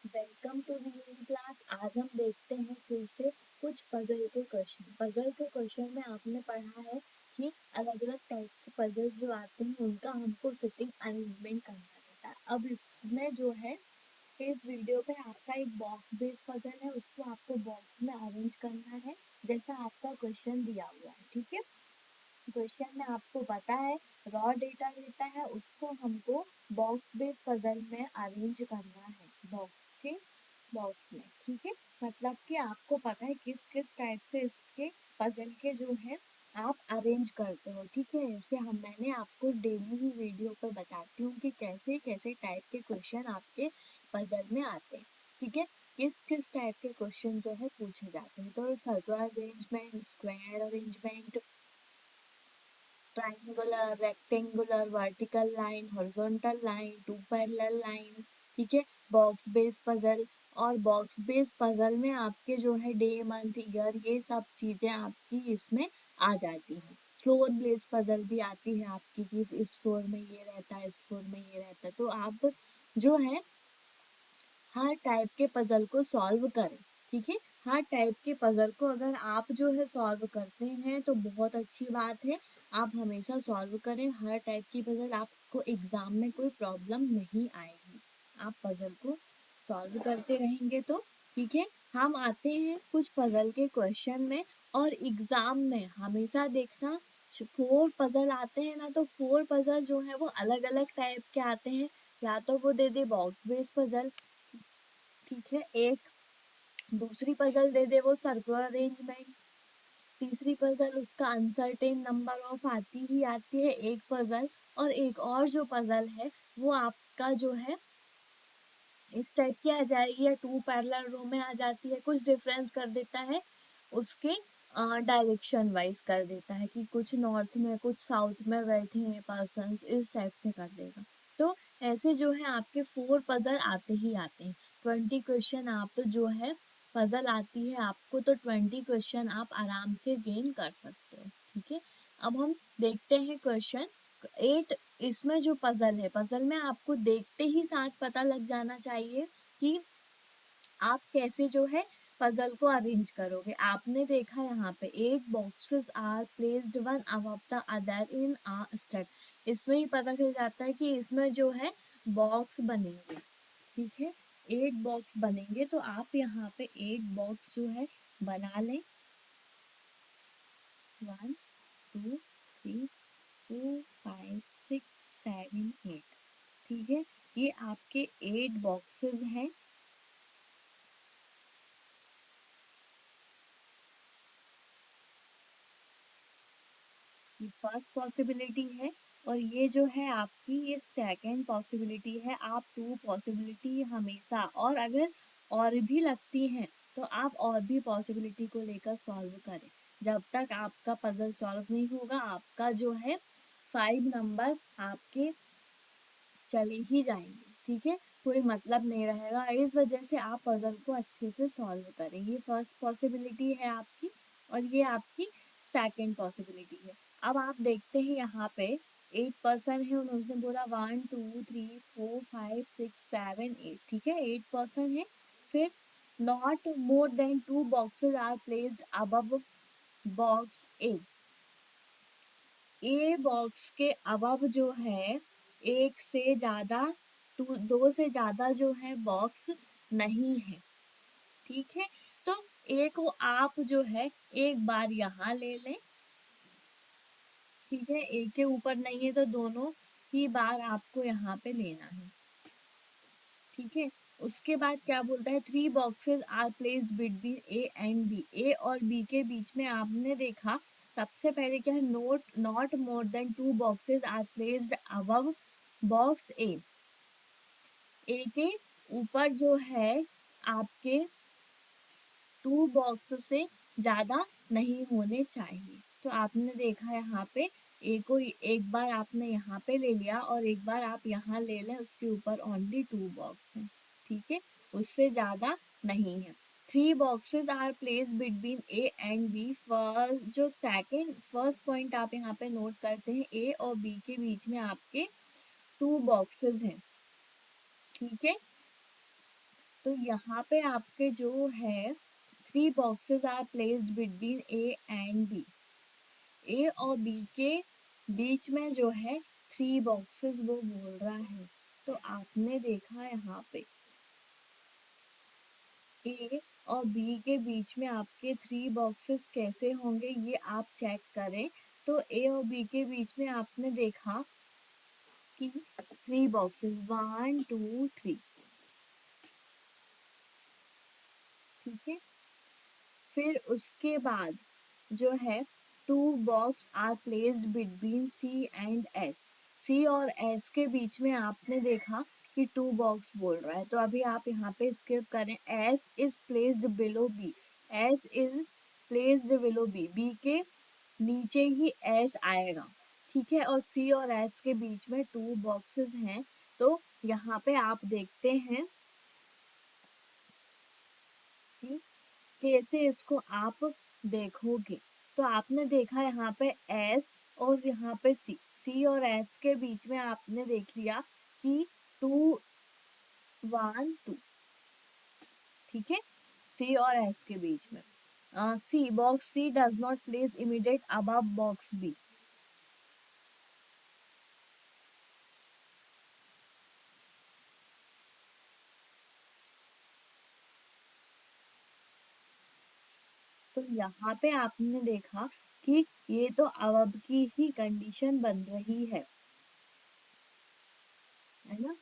Welcome to VN class. आज हम देखते हैं फिर से कुछ पजल के क्वेश्चन। पजल के क्वेश्चन में आपने पढ़ा है कि अलग अलग टाइप के पजल्स जो आते हैं उनका हमको सिटिंग अरेंजमेंट करना रहता है। अब इसमें जो है इस वीडियो पे आपका एक बॉक्स बेस्ड पजल है, उसको आपको बॉक्स में अरेंज करना है जैसा आपका क्वेश्चन दिया हुआ है। ठीक है, क्वेश्चन में आपको पता है रॉ डेटा देता है, उसको हमको बॉक्स बेस्ड पजल में अरेंज करना है बॉक्स में। ठीक है, मतलब कि आपको पता है किस किस टाइप से इसके पजल के जो है आप अरेंज करते हो। ठीक है, ऐसे मैंने आपको डेली ही वीडियो पर बताती हूँ कि कैसे कैसे टाइप के क्वेश्चन आपके पजल में आते हैं। ठीक है, किस किस टाइप के क्वेश्चन जो है पूछे जाते हैं। तो circular arrangement, square arrangement, triangular, rectangular, vertical line, horizontal line, two parallel line. ठीक है, बॉक्स बेस्ड पजल। और बॉक्स बेस्ड पजल में आपके जो है डे, मंथ, ईयर, ये सब चीजें आपकी इसमें आ जाती हैं। फ्लोर बेस्ड पजल भी आती है आपकी कि इस फ्लोर में ये रहता है, इस फ्लोर में ये रहता है। तो आप जो है हर टाइप के पजल को सॉल्व करें। ठीक है, हर टाइप के पजल को अगर आप जो है सॉल्व करते हैं तो बहुत अच्छी बात है। आप हमेशा सॉल्व करें हर टाइप की पजल, आपको एग्जाम में कोई प्रॉब्लम नहीं आएगी। आप पजल को सॉल्व करते रहेंगे तो ठीक है। हम आते हैं कुछ पजल के क्वेश्चन में, और एग्जाम में हमेशा देखना 4 पजल आते हैं ना, तो 4 पजल जो है वो अलग अलग टाइप के आते हैं। या तो वो दे दे बॉक्स बेस्ड पजल, ठीक है, एक दूसरी पजल दे दे वो सर्कुलर अरेंजमेंट, तीसरी पजल उसका अनसर्टेन नंबर ऑफ आती ही आती है एक पजल, और एक और जो पजल है वो आपका जो है इस टाइप की आ जाएगी या 2 पैरेलल रो में आ जाती है। कुछ डिफरेंस कर देता है उसके डायरेक्शन वाइज कर देता है कि कुछ नॉर्थ में कुछ साउथ में बैठे हैं पर्सन, इस टाइप से कर देगा। तो ऐसे जो है आपके 4 पजल आते ही आते हैं। 20 क्वेश्चन आप जो है पजल आती है आपको, तो 20 क्वेश्चन आप आराम से गेन कर सकते हो। ठीक है, अब हम देखते हैं क्वेश्चन 8। इसमें जो पजल है, पजल में आपको देखते ही साथ पता लग जाना चाहिए कि आप कैसे जो है पजल को अरेंज करोगे। आपने देखा यहाँ पे 8 boxes are placed one above the other in a stack. इसमें ही पता चल जाता है कि इसमें जो है बॉक्स बनेंगे। ठीक है, 8 बॉक्स बनेंगे, तो आप यहाँ पे 8 बॉक्स जो है बना लें। 1 2 3 4 5 6 7 8। ठीक है, ये आपके 8 बॉक्सेस हैं। ये फर्स्ट पॉसिबिलिटी है, और ये जो है आपकी ये सेकंड पॉसिबिलिटी है। आप 2 पॉसिबिलिटी हमेशा, और अगर और भी लगती हैं तो आप और भी पॉसिबिलिटी को लेकर सॉल्व करें। जब तक आपका पजल सॉल्व नहीं होगा आपका जो है 5 नंबर आपके चले ही जाएंगे। ठीक है, कोई मतलब नहीं रहेगा। इस वजह से आप पजल को अच्छे से सॉल्व करें। ये फर्स्ट पॉसिबिलिटी है आपकी, और ये आपकी सेकंड पॉसिबिलिटी है। अब आप देखते हैं यहाँ पे 8 पर्सन है, उन्होंने बोला 1 2 3 4 5 6 7 8। ठीक है, 8 पर्सन है। फिर not more than 2 boxes are placed above box A box के अबव जो है एक से ज्यादा, 2 से ज्यादा जो है बॉक्स नहीं है। ठीक है, तो ए को आप जो है एक बार यहाँ ले लें। ठीक है, ए के ऊपर नहीं है तो दोनों ही बार आपको यहाँ पे लेना है। ठीक है, उसके बाद क्या बोलता है 3 boxes are placed between A and B. A और बी के बीच में आपने देखा सबसे पहले क्या है, not more than 2 boxes are placed above box A. A के ऊपर जो है आपके 2 बॉक्स से ज्यादा नहीं होने चाहिए। तो आपने देखा यहाँ पे ए को एक बार आपने यहाँ पे ले लिया और एक बार आप यहाँ ले लें, उसके ऊपर ओनली 2 बॉक्स हैं। ठीक है, उससे ज्यादा नहीं है। 3 boxes are place between A and B. जो फर्स्ट पॉइंट आप यहाँ पे नोट करते हैं, ए और बी के बीच में आपके 2 बॉक्सेस हैं। ठीक है, तो यहाँ पे आपके जो है 3 boxes are placed between A and B. A और बी के बीच में जो है 3 बॉक्सेस वो बोल रहा है। तो आपने देखा यहाँ पे ए और बी के बीच में आपके 3 बॉक्सेस कैसे होंगे ये आप चेक करें। तो ए और बी के बीच में आपने देखा कि 3 बॉक्सेस 1 2 3, ठीक है। फिर उसके बाद जो है 2 box are placed between C and S. C और एस के बीच में आपने देखा कि 2 बॉक्स बोल रहा है। तो अभी आप यहाँ पे स्किप करें। S is placed below B. S is placed below B. B के नीचे ही एस आएगा, ठीक है। और सी और एस के बीच में 2 बॉक्सेस हैं। तो यहाँ पे आप देखते हैं कि कैसे इसको आप देखोगे। तो आपने देखा यहाँ पे एस और यहाँ पे सी। सी और एस के बीच में आपने देख लिया कि 2 1 2, ठीक है। सी और एस के बीच में C box C does not place immediate above box B. तो यहाँ पे आपने देखा कि ये तो अब की ही कंडीशन बन रही है ना।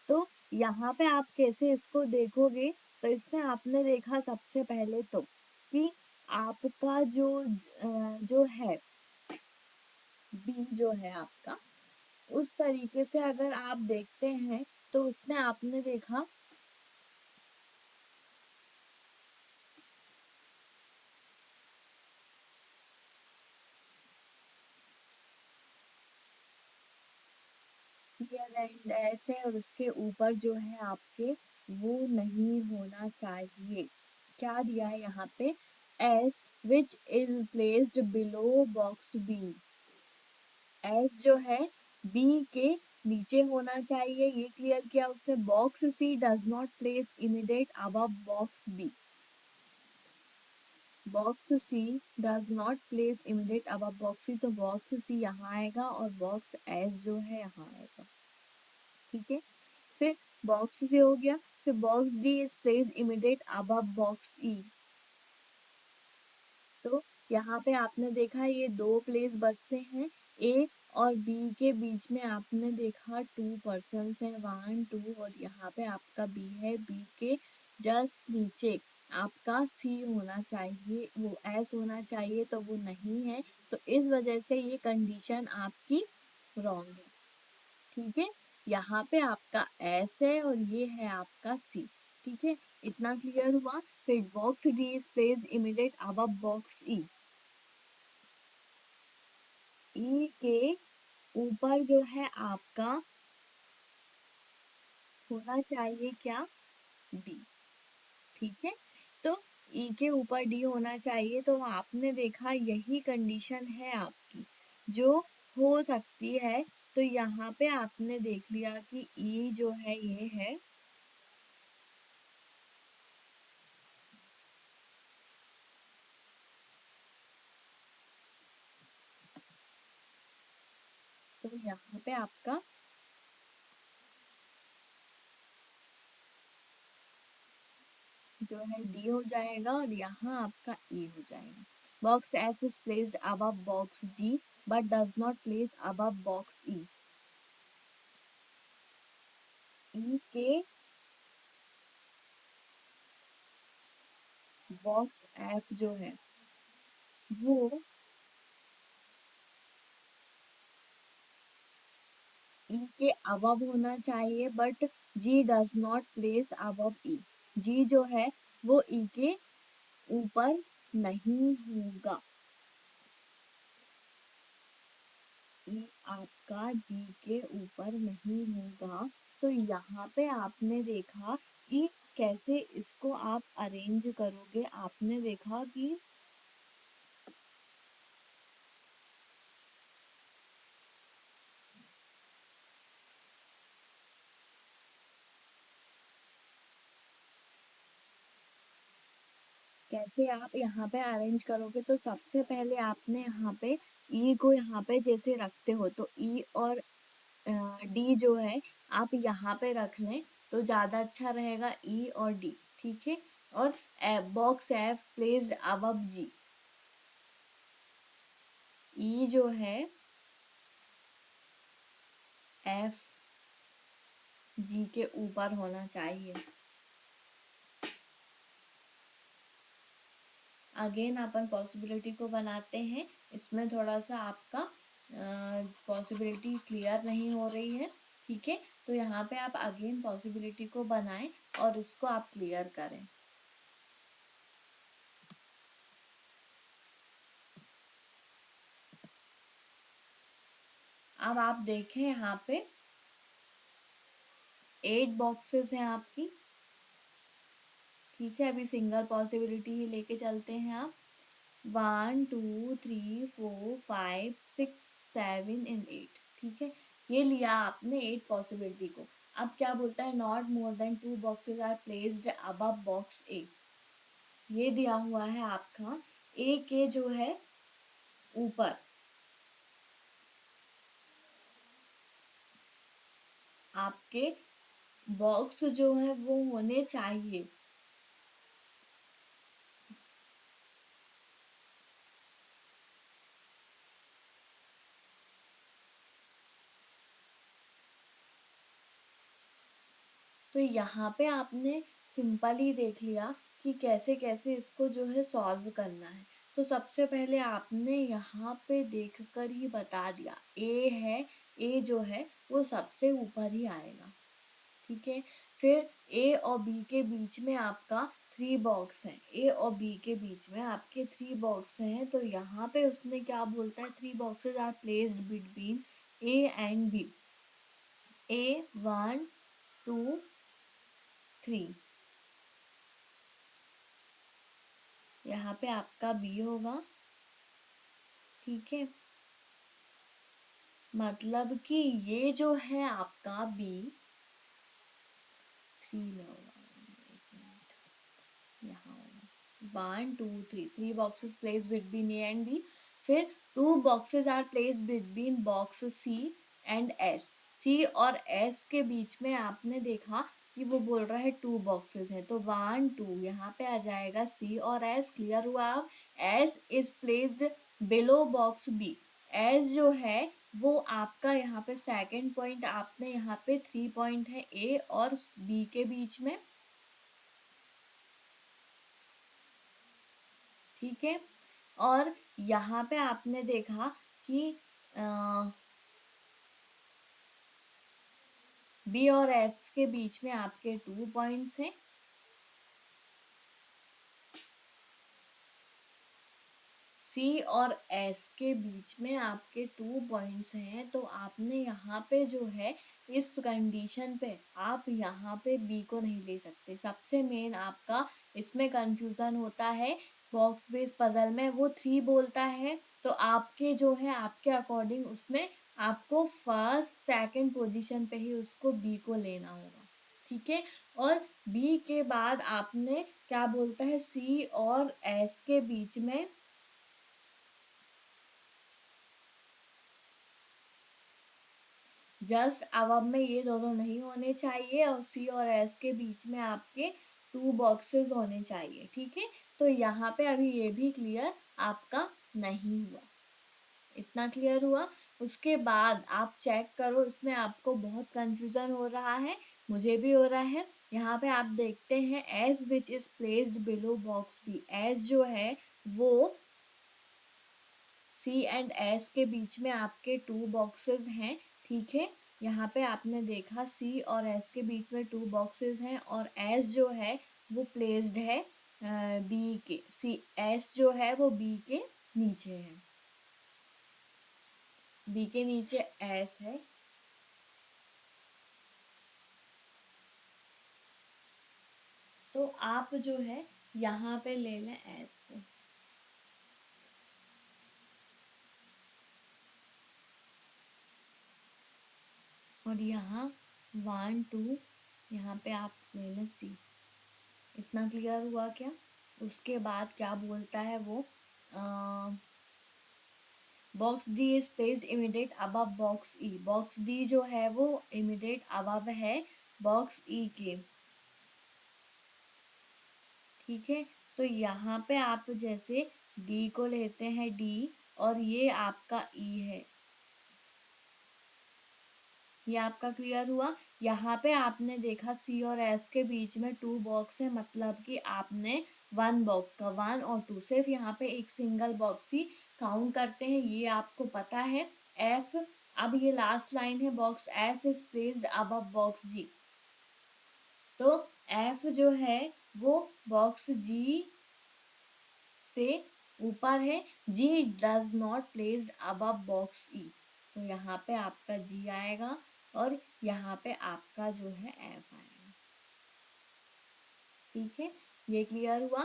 तो यहाँ पे आप कैसे इसको देखोगे। तो इसमें आपने देखा सबसे पहले तो कि आपका जो है बी जो है आपका, उस तरीके से अगर आप देखते हैं तो उसमें आपने देखा सी एंड एस है और उसके ऊपर जो है आपके वो नहीं होना चाहिए। क्या दिया है यहाँ पे, S which is placed below box B. S जो है बी के नीचे होना चाहिए, ये क्लियर किया उसने। Box C does not place immediate above box B. Box C does not place immediate above box C. तो बॉक्स सी यहाँ आएगा और बॉक्स एस जो है यहाँ आएगा, ठीक है। फिर बॉक्स सी हो गया। फिर box D is place immediate above box E. तो यहाँ पे आपने देखा ये 2 प्लेस बचते हैं। ए और बी के बीच में आपने देखा 2 पर्सन्स है 1 2, और यहाँ पे आपका बी है। बी के जस्ट नीचे आपका सी होना चाहिए, वो एस होना चाहिए, तो वो नहीं है। तो इस वजह से ये कंडीशन आपकी रॉन्ग है, ठीक है। यहाँ पे आपका एस है और ये है आपका सी, ठीक है। इतना क्लियर हुआ। फिर box D is placed immediate above box E. E के ऊपर जो है आपका होना चाहिए क्या, डी, ठीक है। तो ई के ऊपर डी होना चाहिए। तो आपने देखा यही कंडीशन है आपकी जो हो सकती है। तो यहाँ पे आपने देख लिया कि ई जो है ये है। तो यहाँ पे आपका जो है डी हो जाएगा और यहाँ आपका ई हो जाएगा। Box F is placed above box G but does not place above box E. E के बॉक्स एफ जो है वो ई के अबव होना चाहिए, but G does not place above E. G जो है वो ई के ऊपर नहीं होगा। ई आपका जी के ऊपर नहीं होगा। तो यहाँ पे आपने देखा कि कैसे इसको आप अरेंज करोगे। आपने देखा कि कैसे आप यहाँ पे अरेंज करोगे, तो सबसे पहले आपने यहाँ पे ई को यहाँ पे जैसे रखते हो तो ई और डी जो है आप यहाँ पे रख लें तो ज़्यादा अच्छा रहेगा, ई और डी। ठीक है। और बॉक्स एफ प्लेस्ड अबव जी, ई जो है एफ जी के ऊपर होना चाहिए। अगेन अपन पॉसिबिलिटी को बनाते हैं, इसमें थोड़ा सा आपका पॉसिबिलिटी क्लियर नहीं हो रही है। ठीक है, तो यहाँ पे आप अगेन पॉसिबिलिटी को बनाएं और इसको आप क्लियर करें। अब आप देखें यहाँ पे 8 बॉक्सेस हैं आपकी। ठीक है, अभी सिंगल पॉसिबिलिटी ही लेके चलते हैं आप। 1 2 3 4 5 6 7 एंड 8। ठीक है, ये लिया आपने 8 पॉसिबिलिटी को। अब क्या बोलता है, not more than 2 boxes are placed above box A. ये दिया हुआ है आपका ए के जो है ऊपर, आपके बॉक्स जो है वो होने चाहिए। तो यहाँ पे आपने सिंपली देख लिया कि कैसे कैसे इसको जो है सॉल्व करना है। तो सबसे पहले आपने यहाँ पे देख कर ही बता दिया, ए है, ए जो है वो सबसे ऊपर ही आएगा। ठीक है, फिर ए और बी के बीच में आपका 3 बॉक्स है, ए और बी के बीच में आपके 3 बॉक्स हैं। तो यहाँ पे उसने क्या बोलता है, 3 boxes are placed between A and B. A 1 2 3, यहाँ पे आपका बी होगा। ठीक है, मतलब कि ये जो है आपका बी 3 में होगा, एक मिनट, यहाँ होगा 1 2 3, 3 boxes place between A and B. फिर 2 boxes are place between box C and S. C और एस के बीच में आपने देखा कि वो बोल रहा है 2 बॉक्सेस हैं, तो 1 2 यहाँ पे आ जाएगा सी और एस। क्लियर हुआ? अब S is placed below box B. S जो है वो आपका यहाँ पे सेकंड पॉइंट, आपने यहाँ पे 3 पॉइंट है ए और बी के बीच में। ठीक है, और यहाँ पे आपने देखा कि बी और एफ के बीच में आपके 2 पॉइंट्स हैं। सी और एस के बीच में आपके 2 पॉइंट्स हैं। तो आपने यहाँ पे जो है इस कंडीशन पे आप यहाँ पे बी को नहीं ले सकते। सबसे मेन आपका इसमें कंफ्यूजन होता है, बॉक्स बेस पजल में वो 3 बोलता है, तो आपके जो है आपके अकॉर्डिंग उसमें आपको फर्स्ट सेकंड पोजीशन पे ही उसको बी को लेना होगा। ठीक है, और बी के बाद आपने क्या बोलता है, सी और एस के बीच में जस्ट अब में ये दोनों नहीं होने चाहिए, और सी और एस के बीच में आपके 2 बॉक्सेस होने चाहिए। ठीक है, तो यहाँ पे अभी ये भी क्लियर आपका नहीं हुआ। इतना क्लियर हुआ? उसके बाद आप चेक करो, इसमें आपको बहुत कंफ्यूजन हो रहा है, मुझे भी हो रहा है। यहाँ पे आप देखते हैं S which is placed below box B. S जो है वो सी एंड एस के बीच में आपके 2 बॉक्सेस हैं। ठीक है, यहाँ पे आपने देखा सी और एस के बीच में 2 बॉक्सेस हैं, और एस जो है वो प्लेस्ड है बी के, सी एस जो है वो बी के नीचे है, बी के नीचे एस है। तो आप जो है यहाँ पे ले लें एस को, और यहाँ 1 2 यहाँ पे आप ले लें सी। इतना क्लियर हुआ क्या? उसके बाद क्या बोलता है वो, box D is placed immediate above box E. Box D जो है वो इमीडिएट अबव है बॉक्स ई के। ठीक है, तो यहाँ पे आप जैसे डी को लेते हैं डी, और ये आपका ई है। ये आपका क्लियर हुआ। यहाँ पे आपने देखा सी और एस के बीच में 2 बॉक्स है, मतलब कि आपने 1 बॉक्स का 1 और 2 सिर्फ यहाँ पे एक सिंगल बॉक्स ही काउंट करते हैं, ये आपको पता है। एफ, अब ये लास्ट लाइन है, box F is placed above box G. तो एफ जो है वो बॉक्स जी से ऊपर है, G does not placed above box E. तो यहाँ पे आपका जी आएगा और यहाँ पे आपका जो है एफ आएगा। ठीक है, ये क्लियर हुआ।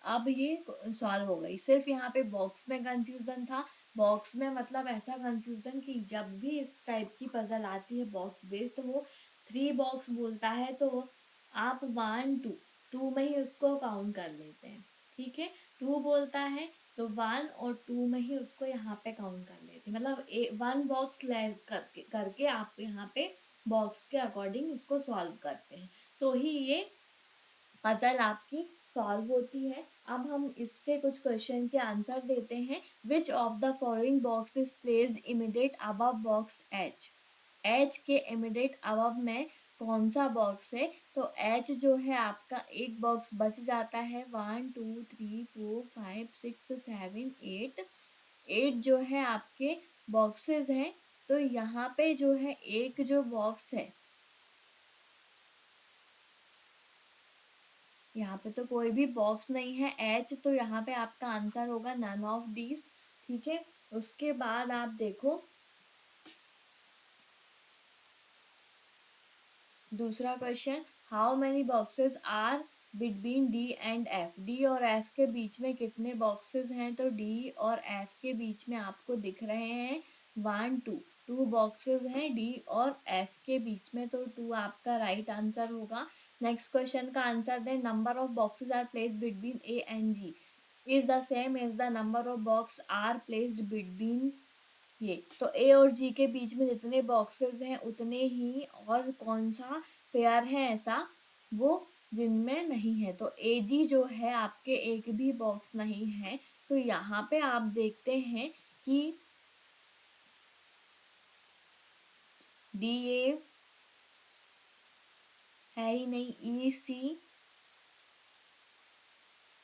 अब ये सॉल्व हो गई। सिर्फ यहाँ पे बॉक्स में कंफ्यूजन था। बॉक्स में मतलब ऐसा कंफ्यूजन कि जब भी इस टाइप की पजल आती है बॉक्स बेस्ड, तो वो 3 बॉक्स बोलता है, तो आप 1 2 2 में ही उसको काउंट कर लेते हैं। ठीक है, 2 बोलता है तो 1 और 2 में ही उसको यहाँ पे काउंट कर लेते हैं, मतलब 1 बॉक्स लेस करके करके आप यहाँ पे बॉक्स के अकॉर्डिंग इसको सॉल्व करते हैं, तो ही ये पजल आपकी सॉल्व होती है। अब हम इसके कुछ क्वेश्चन के आंसर देते हैं। Which of the following box is placed immediate above box H. H के इमीडिएट अबव में कौन सा बॉक्स है? तो एच जो है आपका एक बॉक्स बच जाता है। 1 2 3 4 5 6 7 8, 8 जो है आपके बॉक्सेस हैं। तो यहाँ पे जो है एक जो बॉक्स है, यहाँ पे तो कोई भी बॉक्स नहीं है एच, तो यहाँ पे आपका आंसर होगा नन ऑफ दीज। ठीक है, उसके बाद आप देखो दूसरा question, how many boxes are between D and F. D और एफ के बीच में कितने बॉक्सेस हैं? तो डी और एफ के बीच में आपको दिख रहे हैं 1 2, 2 बॉक्सेस हैं डी और एफ के बीच में, तो 2 आपका राइट आंसर होगा। नेक्स्ट क्वेश्चन का आंसर दें, number of boxes are placed between A and G is the same as the number of box are placed between E. तो ए और जी के बीच में जितने बॉक्सेस हैं उतने ही, और कौन सा पेयर है ऐसा वो जिनमें नहीं है? तो ए जी जो है आपके एक भी बॉक्स नहीं है। तो यहाँ पे आप देखते हैं कि डी ए है ही नहीं,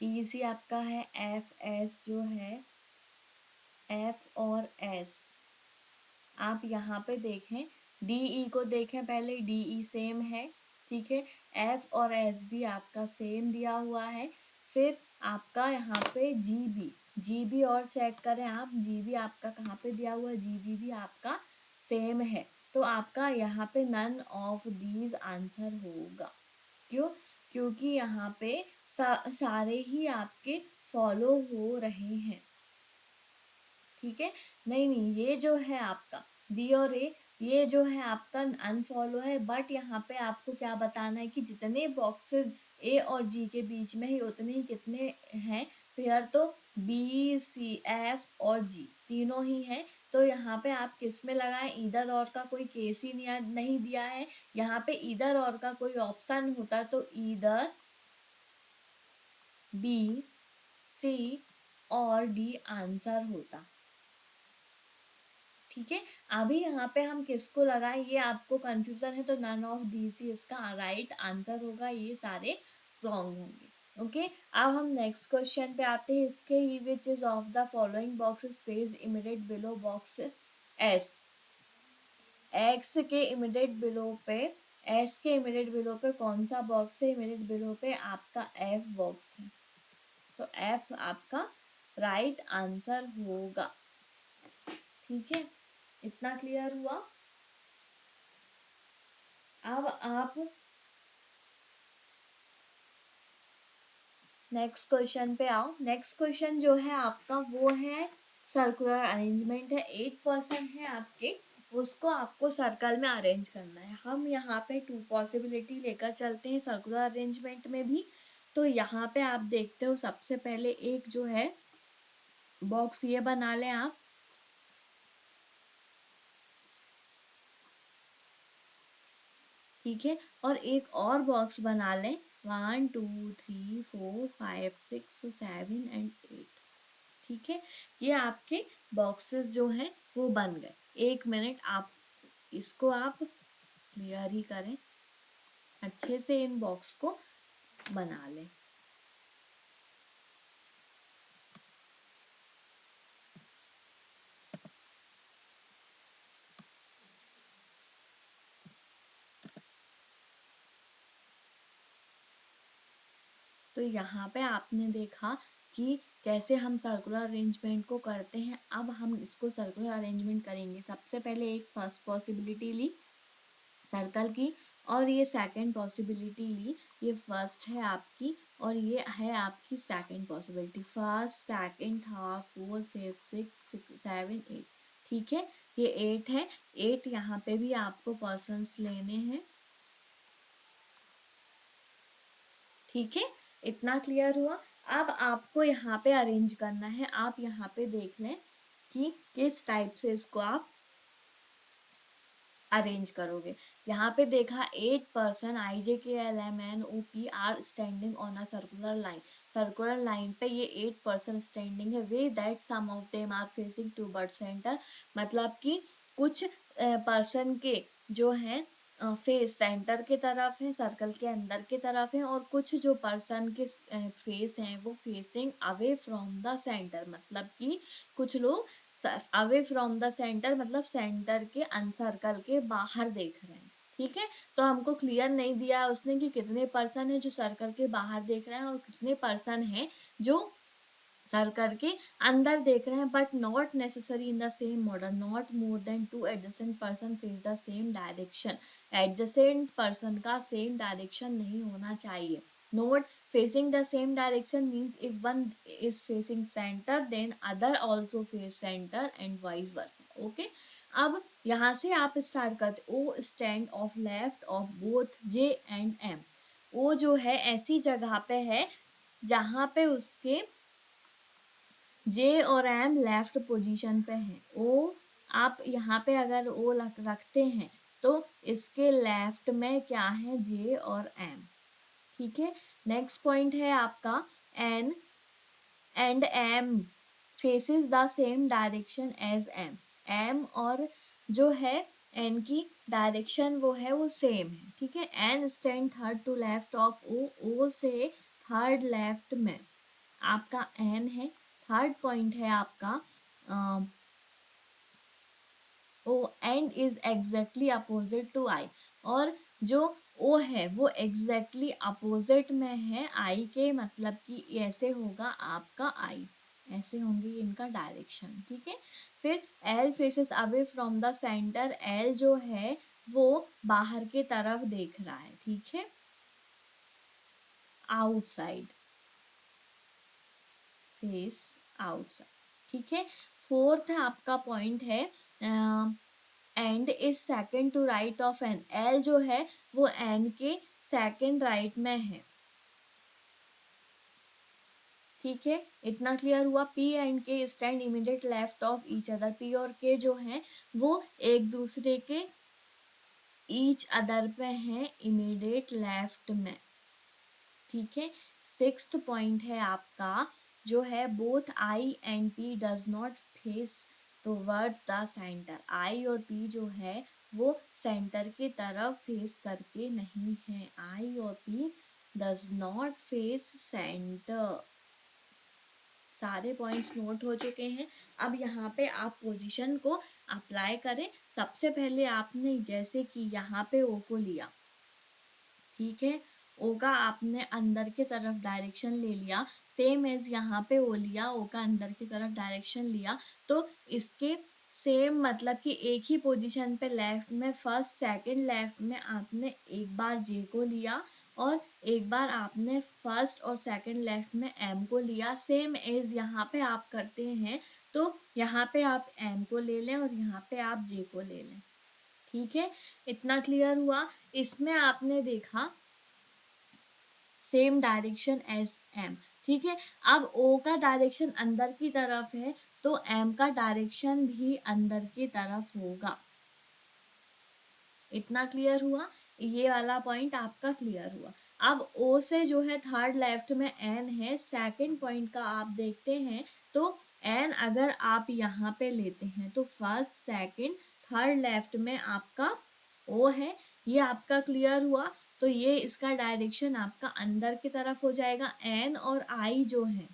ई सी आपका है, एफ एस जो है, एफ और एस आप यहाँ पे देखें, डी ई को देखें पहले, डी ई सेम है। ठीक है, एफ और एस भी आपका सेम दिया हुआ है। फिर आपका यहाँ पे जी बी और चेक करें आप, जी बी आपका कहाँ पे दिया हुआ है, जी बी भी आपका सेम है। तो आपका यहाँ पे नन ऑफ दीज आंसर होगा। क्यों? क्योंकि यहाँ पे सारे ही आपके फॉलो हो रहे हैं। ठीक है, नहीं नहीं, ये जो है आपका बी और ए, ये जो है आपका अनफॉलो है। बट यहाँ पे आपको क्या बताना है कि जितने बॉक्सेस ए और जी के बीच में ही उतने ही कितने हैं पेयर, तो बी सी एफ और जी तीनों ही हैं। तो यहाँ पे आप किस में लगाएं, इधर और का कोई केस ही नहीं दिया है। यहाँ पे इधर और का कोई ऑप्शन होता तो इधर बी सी और डी आंसर होता। ठीक है, अभी यहाँ पे हम किसको लगाएं ये आपको कंफ्यूजन है, तो नन ऑफ दीज ही इसका राइट आंसर होगा, ये सारे रॉन्ग होंगे। ओके, अब हम नेक्स्ट क्वेश्चन पे आते हैं। इसके ही which is of the following box is placed immediate below box S. X के इमीडिएट बिलो पे, एस के इमीडिएट बिलो पे कौन सा बॉक्स है? इमीडिएट बिलो पे आपका एफ बॉक्स है, तो एफ आपका राइट आंसर होगा। ठीक है, इतना क्लियर हुआ। अब आप नेक्स्ट क्वेश्चन पे आओ। नेक्स्ट क्वेश्चन जो है आपका वो है सर्कुलर अरेंजमेंट है। 8% है आपके, उसको आपको सर्कल में अरेंज करना है। हम यहाँ पे 2 पॉसिबिलिटी लेकर चलते हैं सर्कुलर अरेंजमेंट में भी। तो यहाँ पे आप देखते हो सबसे पहले एक जो है बॉक्स ये बना लें आप, ठीक है, और एक और बॉक्स बना लें, 1 2 3 4 5 6 7 एंड 8, ठीक है। ये आपके बॉक्सेस जो हैं वो बन गए। 1 मिनट आप इसको आप क्लियर ही करें, अच्छे से इन बॉक्स को बना लें। तो यहाँ पे आपने देखा कि कैसे हम सर्कुलर अरेंजमेंट को करते हैं। अब हम इसको सर्कुलर अरेंजमेंट करेंगे। सबसे पहले एक फर्स्ट पॉसिबिलिटी ली सर्कल की, और ये सेकंड पॉसिबिलिटी ली, ये फर्स्ट है आपकी और ये है आपकी second possibility. First, second, third, fourth, fifth, six, 7, 8, ठीक है। ये 8 है। 8 यहाँ पे भी आपको पर्सन्स लेने हैं, ठीक है। इतना क्लियर हुआ। अब आपको यहाँ पे अरेंज करना है। आप यहाँ पे देख लें कि किस टाइप से इसको आप अरेंज करोगे। यहाँ पे देखा 8 person IJKLMNOP are standing on a circular line. Circular line पे ये 8 पर्सन स्टैंडिंग है। They that some of them are facing toward centre, मतलब कि कुछ पर्सन के जो हैं फेस सेंटर के तरफ है, सर्कल के अंदर के तरफ है, और कुछ जो पर्सन के फेस हैं वो facing away from the centre, मतलब कि कुछ लोग अवे फ्रॉम द सेंटर मतलब सेंटर के सर्कल के बाहर देख रहे हैं, ठीक है। तो हमको क्लियर नहीं दिया है उसने कि कितने पर्सन है जो सर्कल के बाहर देख रहे हैं और कितने पर्सन हैं जो सर्कल के अंदर देख रहे हैं। But not necessary in the same model, not more than 2 adjacent person face the same direction. Adjacent person का सेम डायरेक्शन नहीं होना चाहिए। Note, facing the same direction means if one is facing center then other also face center and vice versa, okay। अब यहाँ से आप start करते। O stand of left of both J and M। O जो है ऐसी जगह पे है जहाँ पे उसके J और M लेफ्ट पोजीशन पे हैं। ओ आप यहाँ पे अगर ओ रखते हैं तो इसके लेफ्ट में क्या है, J और M, ठीक है। नेक्स्ट पॉइंट है आपका N and M faces the same direction as M। M और जो है N की डायरेक्शन वो है वो सेम है, ठीक है। N stand third to left of O। O से थर्ड लेफ्ट में आपका N है। थर्ड पॉइंट है आपका O and is exactly opposite to I. और जो ओ है वो एग्जैक्टली अपोजिट में है आई के, मतलब कि ऐसे होगा आपका आई, ऐसे होंगे इनका डायरेक्शन, ठीक है। फिर L faces away from the centre. L जो है वो बाहर के तरफ देख रहा है, ठीक है, आउटसाइड, फेस आउटसाइड, ठीक है। फोर्थ आपका पॉइंट है and is second to right of N. L जो है वो एन के सेकेंड राइट में है, ठीक है। इतना क्लियर हुआ। पी एंड के stand immediate left of each other. P और के जो हैं वो एक दूसरे के ईच अदर पे हैं, इमीडिएट लेफ्ट में, ठीक है। सिक्स्थ पॉइंट है आपका जो है both I and P does not face towards the centre. I और पी जो है वो सेंटर के तरफ फेस करके नहीं है। आई और P does not face centre. सारे पॉइंट्स नोट हो चुके हैं। अब यहाँ पे आप पोजीशन को अप्लाई करें। सबसे पहले आपने जैसे कि यहाँ पे ओ को लिया, ठीक है, ओ का आपने अंदर की तरफ डायरेक्शन ले लिया, सेम एज यहाँ पे ओ लिया, ओ का अंदर की तरफ डायरेक्शन लिया, तो इसके सेम मतलब कि एक ही पोजीशन पे लेफ्ट में फर्स्ट सेकंड लेफ्ट में आपने एक बार जे को लिया और एक बार आपने फर्स्ट और सेकंड लेफ्ट में एम को लिया। सेम एज यहाँ पे आप करते हैं, तो यहाँ पे आप एम को ले लें और यहाँ पे आप जे को ले लें, ठीक है। इतना क्लियर हुआ। इसमें आपने देखा सेम डायरेक्शन एज एम। ठीक है, अब ओ का डायरेक्शन अंदर की तरफ है तो एम का डायरेक्शन भी अंदर की तरफ होगा। इतना क्लियर हुआ, ये वाला पॉइंट आपका क्लियर हुआ। अब ओ से जो है थर्ड लेफ्ट में एन है, सेकंड पॉइंट का आप देखते हैं तो एन अगर आप यहाँ पे लेते हैं तो फर्स्ट सेकंड थर्ड लेफ्ट में आपका ओ है, ये आपका क्लियर हुआ। तो ये इसका डायरेक्शन आपका अंदर की तरफ हो जाएगा। एन और आई जो है,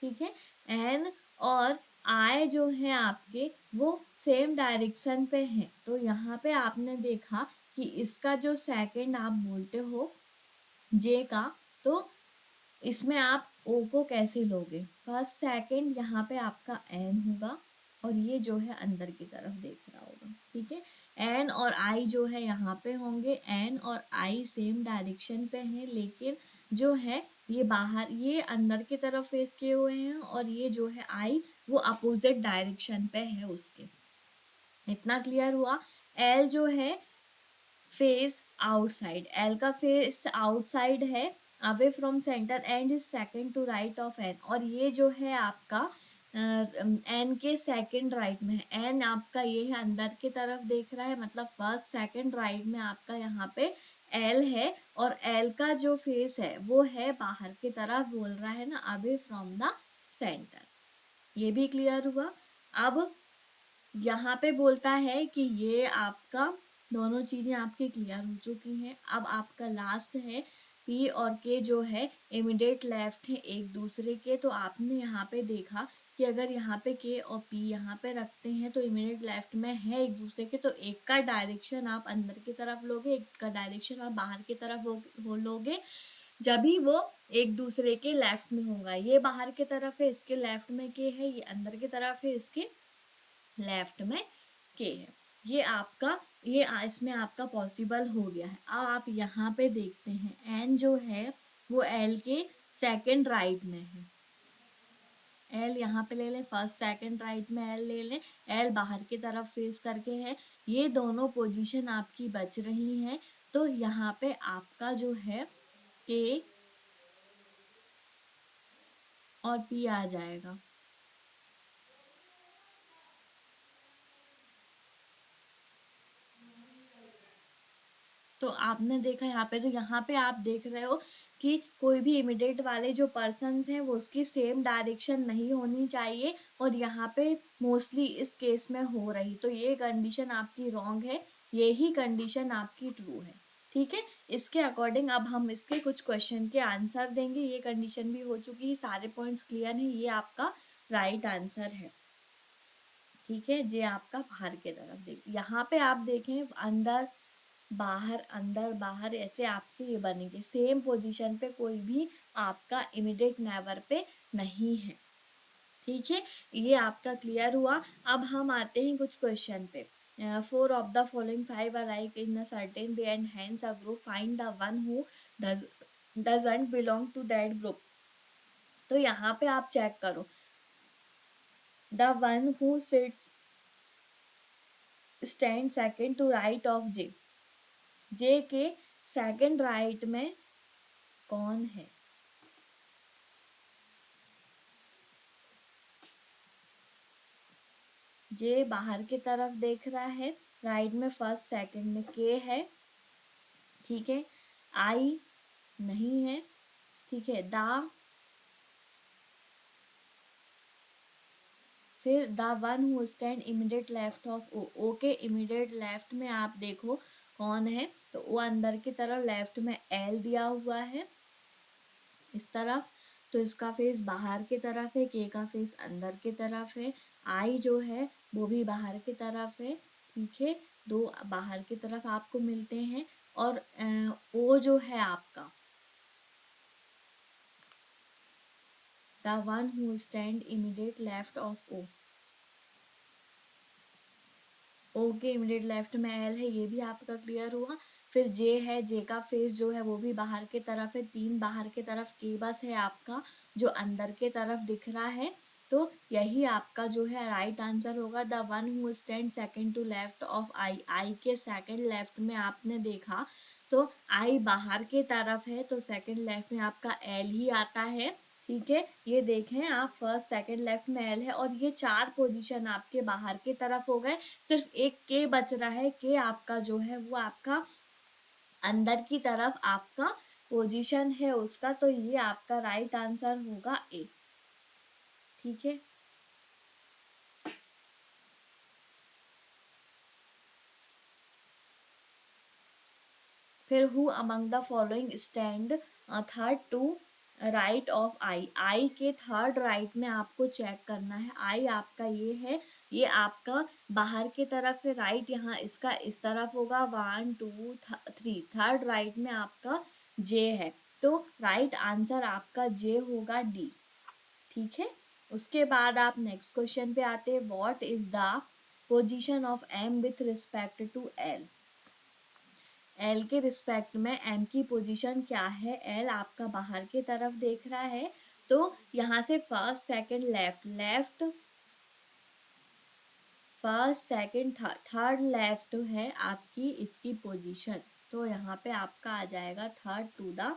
ठीक है, एन और आई जो है आपके वो सेम डायरेक्शन पे हैं। तो यहाँ पे आपने देखा कि इसका जो सेकंड आप बोलते हो जे का, तो इसमें आप ओ को कैसे लोगे, फर्स्ट सेकंड यहाँ पे आपका एन होगा और ये जो है अंदर की तरफ देख रहा होगा। ठीक है, एन और आई जो है यहाँ पे होंगे, एन और आई सेम डायरेक्शन पे हैं, लेकिन जो है ये बाहर, ये अंदर की तरफ फेस किए हुए हैं और ये जो है आई वो अपोजिट डायरेक्शन पे है उसके। इतना क्लियर हुआ। एल जो है फेस आउटसाइड, एल का फेस आउटसाइड है, away from centre and is second to right of N, और ये जो है आपका एन के सेकंड राइट में है। एन आपका ये है अंदर की तरफ देख रहा है, मतलब फर्स्ट सेकंड राइट में आपका यहाँ पे एल है, और एल का जो फेस है वो है बाहर की तरफ, बोल रहा है ना अवे फ्रॉम द सेंटर। ये भी क्लियर हुआ। अब यहाँ पे बोलता है कि ये आपका दोनों चीजें आपकी क्लियर हो चुकी हैं। अब आपका लास्ट है पी और के जो है इमीडिएट लेफ्ट है एक दूसरे के। तो आपने यहाँ पे देखा कि अगर यहाँ पे के और पी यहाँ पे रखते हैं तो इमीडिएट लेफ्ट में है एक दूसरे के, तो एक का डायरेक्शन आप अंदर की तरफ लोगे, एक का डायरेक्शन आप बाहर की तरफ हो लोगे, जब भी वो एक दूसरे के लेफ्ट में होगा। ये बाहर की तरफ है, इसके लेफ्ट में के है, ये अंदर की तरफ है, इसके लेफ्ट में के है। ये आपका, ये इसमें आपका पॉसिबल हो गया है। अब आप यहाँ पे देखते हैं एन जो है वो एल के सेकंड राइट में है। एल यहाँ पे ले लें, फर्स्ट सेकंड राइट में एल ले लें, एल बाहर की तरफ फेस करके है। ये दोनों पोजीशन आपकी बच रही हैं, तो यहाँ पे आपका जो है के और पी आ जाएगा। तो आपने देखा यहाँ पे, तो यहाँ पे आप देख रहे हो कि कोई भी इमिडिएट वाले जो पर्सन्स हैं वो उसकी सेम डायरेक्शन नहीं होनी चाहिए, और यहाँ पे मोस्टली इस केस में हो रही, तो ये कंडीशन आपकी रॉन्ग है, यही कंडीशन आपकी ट्रू है। ठीक है, इसके अकॉर्डिंग अब हम इसके कुछ क्वेश्चन के आंसर देंगे। ये कंडीशन भी हो चुकी है, सारे पॉइंट्स क्लियर हैं, ये आपका राइट आंसर है। ठीक है, जे आपका बाहर के तरफ देख, यहाँ पे आप देखें अंदर बाहर अंदर बाहर ऐसे आपके ये बनेंगे, सेम पोजीशन पे कोई भी आपका इमीडिएट नेबर पे नहीं है। ठीक है, ये आपका क्लियर हुआ। अब हम आते हैं कुछ क्वेश्चन पे। 4 of the following 5 are like in a certain way and hence a group, find the one who doesn't belong to that group। तो यहाँ पे आप चेक करो, the one who sits stand second to right of J, जे के second right में कौन है? जे बाहर की तरफ देख रहा है, राइट में फर्स्ट सेकंड में के है। ठीक है, आई नहीं है। ठीक है, द, फिर the one who stand immediate left of O, O के इमीडिएट लेफ्ट में आप देखो कौन है, तो वो अंदर की तरफ लेफ्ट में एल दिया हुआ है इस तरफ, तो इसका फेस बाहर की तरफ है, के का फेस अंदर की तरफ है, आई जो है वो भी बाहर की तरफ है। ठीक है, दो बाहर की तरफ आपको मिलते हैं, और ओ जो है आपका, the one who stand immediate left of O, O के इमीडिएट लेफ्ट में एल है, ये भी आपका क्लियर हुआ। फिर जे है, जे का फेस जो है वो भी बाहर की तरफ है, तीन बाहर की तरफ, के बस है आपका जो अंदर के तरफ दिख रहा है, तो यही आपका जो है राइट आंसर होगा। The one who stand second to left of I, I के सेकंड लेफ्ट में आपने देखा, तो तो आई बाहर के तरफ है तो सेकंड लेफ्ट में आपका एल ही आता है। ठीक है, ये देखें आप, फर्स्ट सेकंड लेफ्ट में एल है और ये 4 पोजीशन आपके बाहर के तरफ हो गए। सिर्फ एक के बच रहा है, के आपका जो है वो आपका अंदर की तरफ आपका पोजीशन है उसका, तो ये आपका राइट आंसर होगा ए। ठीक है, फिर who among the following stand third to right of I, I के थर्ड राइट में आपको चेक करना है। आई आपका ये है, ये आपका बाहर के तरफ है, राइट यहाँ इसका इस तरफ होगा, 1 2 3, थर्ड राइट में आपका जे है, तो राइट आंसर आपका जे होगा डी। ठीक है, उसके बाद आप नेक्स्ट क्वेश्चन पे आते हैं, what is the position of M with respect to L. L के रिस्पेक्ट में एम की पोजीशन क्या है, एल आपका बाहर की तरफ देख रहा है, तो यहाँ से first second left, left first second third left है आपकी इसकी पोजीशन, तो यहाँ पे आपका आ जाएगा third to the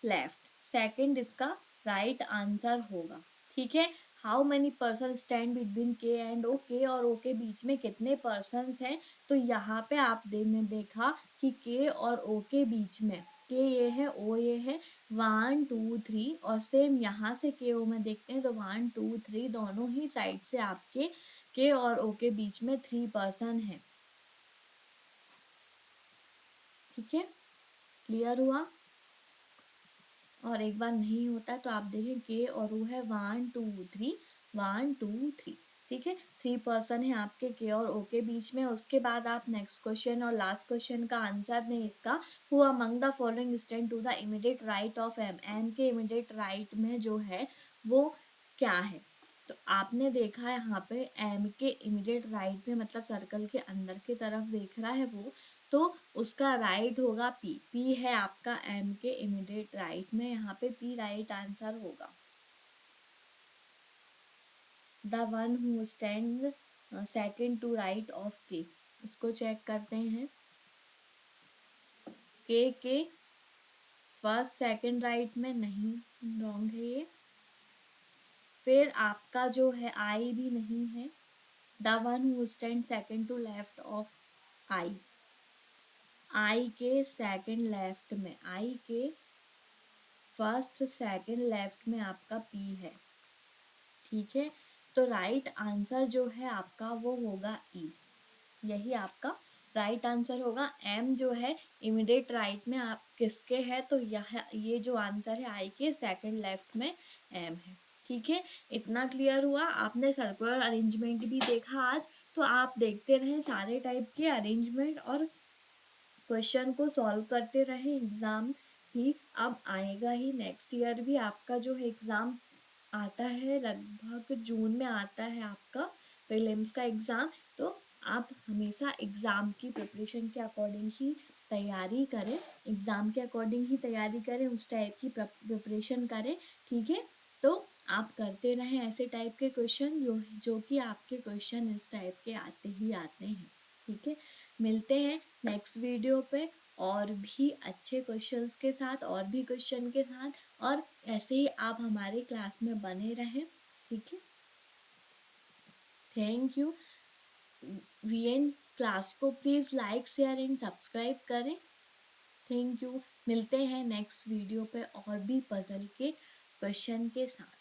left, second इसका राइट आंसर होगा। ठीक है, how many person stand between K and O, K और ओ के बीच में कितने पर्सन्स हैं, तो यहाँ पे आपने देखा कि के और ओ के बीच में, के ये है ओ ये है, 1 2 3, और सेम यहाँ से के ओ में देखते हैं तो 1 2 3 दोनों ही साइड से आपके के और ओ के बीच में 3 पर्सन है। ठीक है, क्लियर हुआ। और एक बार नहीं होता तो आप देखें के और ओ है 1 2 3 1 2 3। ठीक है, 3 पर्सन है आपके के और ओ के बीच में। उसके बाद आप नेक्स्ट क्वेश्चन और लास्ट क्वेश्चन का आंसर दें इसका, who among the following stand to the immediate right of M, M के इमीडिएट राइट में जो है वो क्या है, तो आपने देखा यहाँ पे एम के इमीडिएट राइट में, मतलब सर्कल के अंदर की तरफ देख रहा है वो, तो उसका राइट होगा पी, पी है आपका एम के इमीडिएट राइट में, यहाँ पे पी राइट आंसर होगा। The one who stand second to right of K, इसको चेक करते हैं, के फर्स्ट सेकंड राइट में नहीं, रॉन्ग है ये। फिर आपका जो है आई भी नहीं है, the one who stand second to left of I, I के सेकंड लेफ्ट में, आई के फर्स्ट सेकंड लेफ्ट में आपका पी है। ठीक है, तो राइट आंसर जो है आपका वो होगा ई, यही आपका राइट आंसर होगा। एम जो है इमीडिएट राइट में आप किसके है, तो यह ये जो आंसर है आई के सेकंड लेफ्ट में एम है। ठीक है, इतना क्लियर हुआ। आपने सर्कुलर अरेंजमेंट भी देखा आज, तो आप देखते रहें सारे टाइप के अरेंजमेंट और क्वेश्चन को सॉल्व करते रहें। एग्ज़ाम ही अब आएगा ही, नेक्स्ट ईयर भी आपका जो है एग्ज़ाम आता है, लगभग जून में आता है आपका प्रीलिम्स का एग्ज़ाम, तो आप हमेशा एग्ज़ाम की प्रिपरेशन के अकॉर्डिंग ही तैयारी करें, एग्ज़ाम के अकॉर्डिंग ही तैयारी करें, उस टाइप की प्रिपरेशन करें। ठीक है, तो आप करते रहें ऐसे टाइप के क्वेश्चन, जो कि आपके क्वेश्चन इस टाइप के आते ही आते हैं। ठीक है, मिलते हैं नेक्स्ट वीडियो पे और भी अच्छे क्वेश्चंस के साथ, और भी क्वेश्चन के साथ, और ऐसे ही आप हमारे क्लास में बने रहें। ठीक है, थैंक यू। वीएन क्लास को please like share and subscribe करें। थैंक यू, मिलते हैं नेक्स्ट वीडियो पे और भी पजल के क्वेश्चन के साथ।